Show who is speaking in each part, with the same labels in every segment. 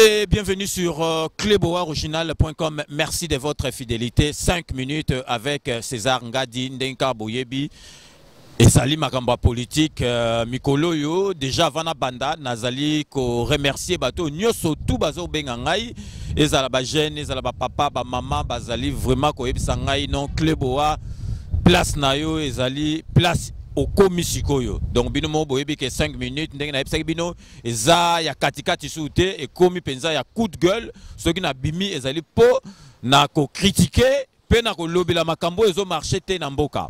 Speaker 1: Et bienvenue sur cleboaoriginal.com. Merci de votre fidélité. 5 minutes avec César Ngadi Ndenka Boyebi. Et Sali Makamba politique Mikolo yo déjà vana banda nazali ko remercier bato nyoso tout bazo bengangai ezala ba jeune ezala ba papa ba maman bazali vraiment ko yebisa ngai non Cleboa place na yo ezali place au komisikoyo. Donc bino mo boyebi ke 5 minutes ndenge na yebisa bino eza ya katikati soute et komi penza ya coup de gueule ce qui na bimi ezali po na ko critiquer pe na ko lobela makambo ezo marcher te na mboka.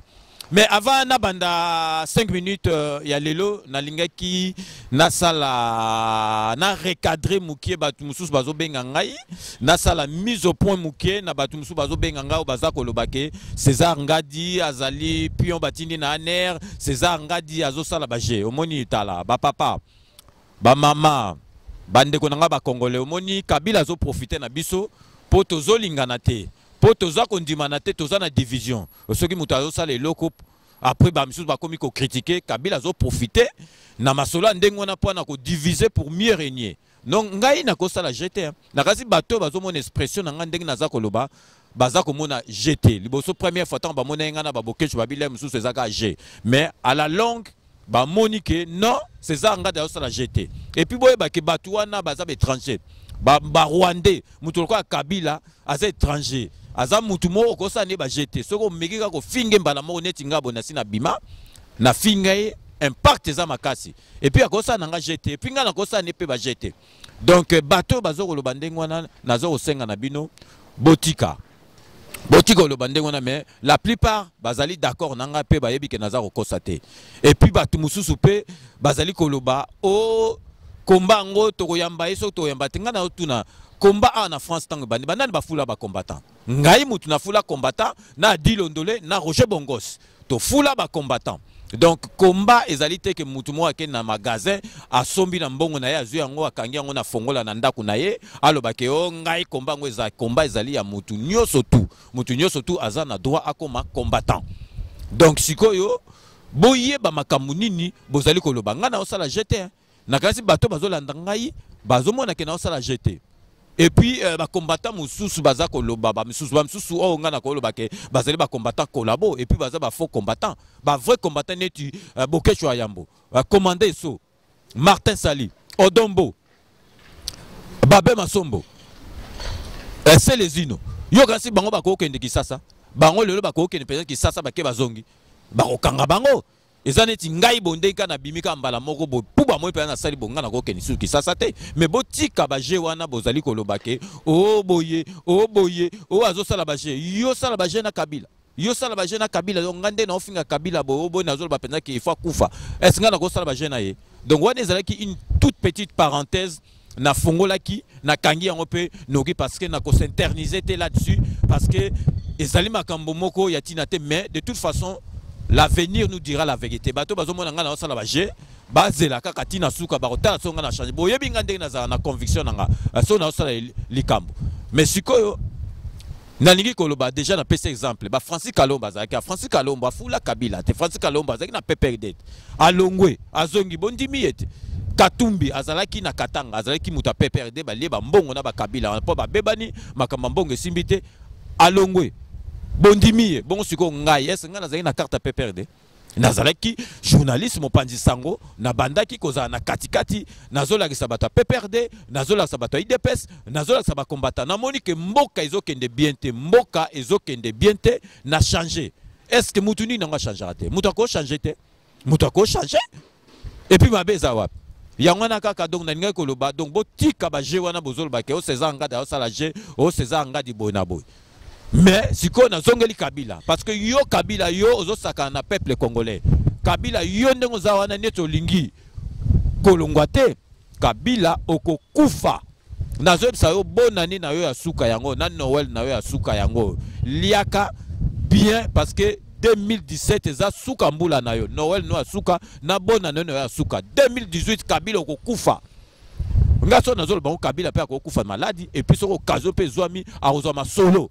Speaker 1: Mais avant na banda 5 minutes ya lelo na lingaki na sala na recadrer mukie batu mususu bazo benga ngai na sala mise au point mukie na batu mususu bazo benga ngai baza kolobake César Ngadi azali pion batindi na aner César Ngadi azo sala baje omoni itala ba papa ba mama bande ko nanga ba congolais omoni Kabila zo profiter na biso po tozo lingana te. Po toza kondimana te toza na division. Ceux qui mutazo ça les locaux après ba misus ba komi ko critiquer Kabila zo profiter na masolo ndenge wana po na ko diviser pour mieux régner. Donc ngai na ko sala jeter. Na kasi bato bazo mon expression na ndenge na za koloba baza ko mona jeter. Liboso première fois tant ba mona ngana ba bokesh ba bilem misus ezaka G. Mais à la longue ba monique non c'est ça ngada yo sala jeter. Et puis boye ba ke bato wana baza étranger. Ba Rwandais mutu ko Kabila aza étranger. Aza mutu moko ko sa ne ba jeter soko mekika ko finge mbala moko neti ngabo na sina bima na finga impact za makasi et puis akosa nanga jeter et puis nga na kosa ne pe ba jeter. Donc bato bazo ko lo bandengo wana nazo ko senga na bino botika lo bandengo na mais la plupart bazali d'accord nanga pe ba yebi ke naza ko kosate et puis bato mususu pe bazali ko loba o kombango to koyamba eso to yamba tinga na tuna combat en France tango bandi banani ba fula ba combattant ngai mutu na fula combattant na Dilondole na Roger Bongos to fula ba combattant. Donc combat ezalité que mutu mo ake na magasin asombi na mbongo na ye azu yango akangi yango na fongola na ndaku na ye aloba ke o ngai combat ngo eza combat ezali ya mutu nyoso tu aza na droit akoma combattant. Donc sikoyo boye ba makambu nini bozali koloba ngana osala jeter na kasi bato bazolanda ngai bazomona ke na osala jeter. Et puis ba combattant mususu baza koloba ba mususu o ngana koloba ke bazali ba combattant collabo et puis baza ba faux combattant ba vrai combattant neti Bokesho Ayambo commandé so Martin Sali Odombo Babé Masombo c'est les ino yo kasi bango ba ko kende Kisasa bango lelo ba ko kende peut-être Kisasa ba ke bazongi ba ko kanga bango ezaneti ngai bondeka na bimika mbala moko bo puba mo pe na sali bonga na ko keni suki sasa te mais botika ba je wana bozali kolobake o boye o azo sala ba je yo sala ba je na Kabila yo sala ba je na Kabila donc ngande na ofinga Kabila bo na zo ba penza ki il faut kufa est-ce ngana ko sala ba je na ye. Donc wana ezalaki une toute petite parenthèse na fongola ki na kangi yango pe noki parce que na ko s'interniser te là-dessus parce que ezali makambo moko ya tina te mais de toute façon l'avenir nous dira la vérité. Bato bazomona ngana osala baje bazela kaka tina suka barota songa na changer boyebi ngande na conviction nanga so na osala likambo. Mais sikoyo nalingi koloba déjà na pese exemple ba Francis Kalomba zaka Francis Kalomba fula Kabila te Francis Kalomba zaki na PPRD alongwe azongi bondimi yete Katumbi azalaki na Katanga azalaki muta PPRD ba leba mbongo na ba Kabila po ba bebani makamba mbongo simbite alongwe bondimi bon siko ngai est nga nazali na carte PPRD nazalaki journaliste mopanzi sango na bandaki koza na katikati nazola kisabata PPRD nazola sabata IDPS nazola sabata combattant na monique mboka ezokende bien te mboka ezokende bien te na changer est-ce que mutuni nanga changer te mutako changer te mutako changer et puis mabeza wapi yango na kaka donc na ngai koloba donc botika ba je wana bozolo ba ke o César Ngadi o sala je o César Ngadi bona boy. Mais si on a zongeli Kabila parce que yo Kabila yo ozo saka na peuple congolais Kabila yo ndenge zawana neto lingi kolongwate Kabila oko kufa nazo bisa yo bonani na yo ya suka yango na Noël na yo ya suka yango liaka bien parce que 2017 eza suka mbula na yo Noël no ya suka na bonani no ya suka 2018 Kabila oko kufa ngaso nazo bango Kabila pe oko kufa maladie et puis soko kazo pe zwami arozwa solo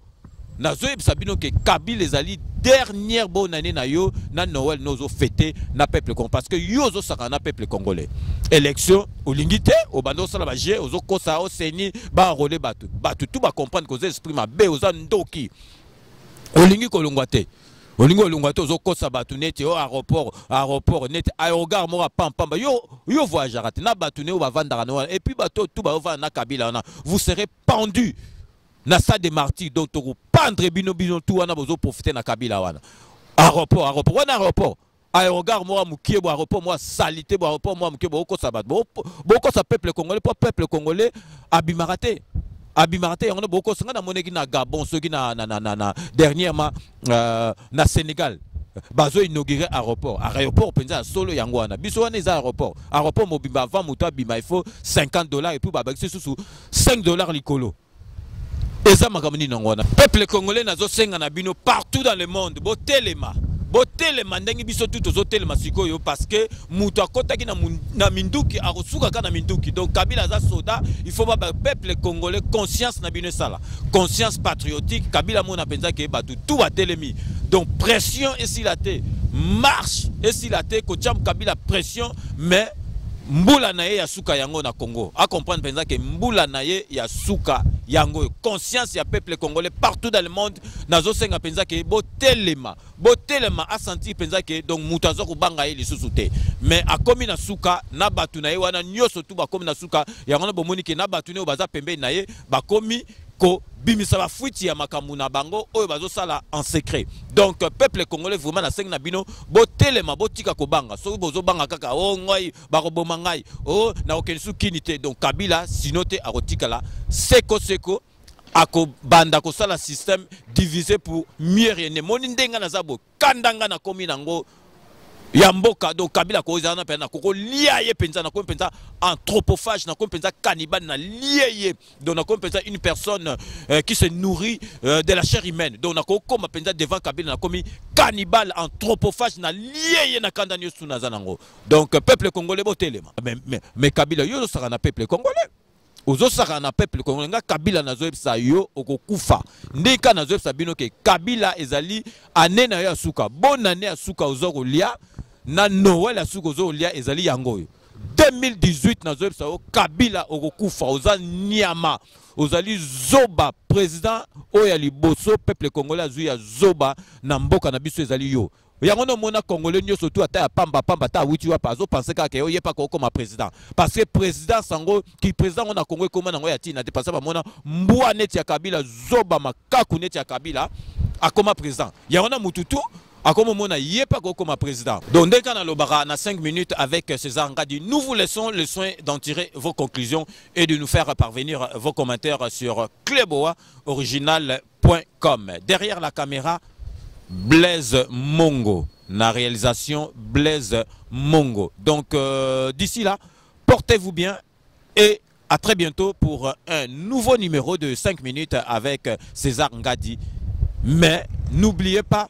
Speaker 1: nazo sabino ke Kabila ezali dernière bonne année na yo na Noël nozo fêter na peuple congolais parce que yo zo saka na peuple congolais élection olingité au bando sala ba jé ozo kosa o seni ba rolé batu tout ba comprendre que esprit mabe oza ndoki olingi kolongwa te olingi olongwa te ozo kosa batu neti o aéroport neti aérogare mora pam yo voyagera te na batu ne o ba vandara no et puis bato tout ba va na Kabila na vous serez pendu na ça des martyrs donc to pendre bino tout wana bozo profiter na Kabila wana aéroport wana aéroport aérogare moi mukie bo aéroport moi salité bo aéroport moi mukie bo ko sabat bo sa peuple congolais abimaraté on a beaucoup de monnaie na Gabon ceux qui na dernièrement na Sénégal bazo inauguré aéroport penza solo yango wana biso wana eza aéroport mobimba avant muta bima il faut $50 et puis babakisi sous $5 likolo eza makamoni nangwana peuple congolais nazo senga na bino partout dans le monde botelema ndenge biso tout ozotelema sikoyo parce que mutu akotaki na minduki akosuka ka na minduki donc Kabila za soda il faut ba peuple congolais conscience na bino sala conscience patriotique Kabila mona penza ke batu tout batelemi donc pression esilate marche esilate ko tcham Kabila pression mais mbula na ye ya suka yango na Congo a comprendre penza que mbula na ye ya suka yango conscience ya peuple congolais partout dans le monde nazo senga penza que botelema a senti penza que donc mutazo ko banga ye lisusu te mais akomi na suka na batu na ye wana nyoso tu bakomi na suka yango na bomoni ke na batu ne baza pembe na ye bakomi ko bimisa ba fuiti ya makambu na bango oyo bazo sala en secret donc peuple congolais vraiment na senga na bino botelema botika ko banga so bozo banga kaka o ngoi bakoboma ngai o na okensu kinité donc Kabila sinote akotikala seko ako banda ko sala système divisé pour mieux régner moni ndenga na zabo kandanga na komi nango Yamboka donc Kabila ko zana pena koko liaye penza na ko penza anthropophage na ko penza cannibale na liaye donc na ko penza une personne qui se nourrit de la chair humaine donc na ko koma penza devant Kabila na komi cannibale anthropophage na liaye na kandani suna zanango donc peuple congolais botelema mais Kabila yo sera na peuple congolais ozo saka na peuple congolais nga Kabila nazo epsa yo okokufa ndeka nazo epsa bino ke Kabila ezali année na ya suka bonne année ya suka ozo kolia na Noël ya suka ozo kolia ezali yango 2018 nazo epsa o Kabila okokufa oza nyama ozali zoba président oya liboso peuple congolais azui ya zoba na mboka na biso ezali yo yango no mona congolais nyoso tu ata pamba ta wuti wa pazo penser ka ke oye pa ko comme président parce que président sango ki président on a Congo comme nango ya tina te parce ba mona mbwa neti ya Kabila zoba makaku neti ya Kabila akoma président yango na mututu akoma mona yepa ko comme président donc dès qu'on a lobara na 5 minutes avec César Ngadi nous vous laissons le soin d'en tirer vos conclusions et de nous faire parvenir vos commentaires sur kleboa-original.com. Derrière la caméra Blaise Mongo, la réalisation Blaise Mongo. Donc d'ici là, portez-vous bien et à très bientôt pour un nouveau numéro de 5 minutes avec César Ngadi. Mais n'oubliez pas,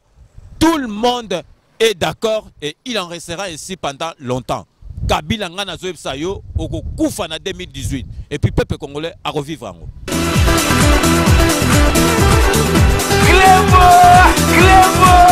Speaker 1: tout le monde est d'accord et il en restera ainsi pendant longtemps. Kabila ngana zoeb sayo oko kufa na 2018 et puis peuple congolais à revivre en haut. Clébo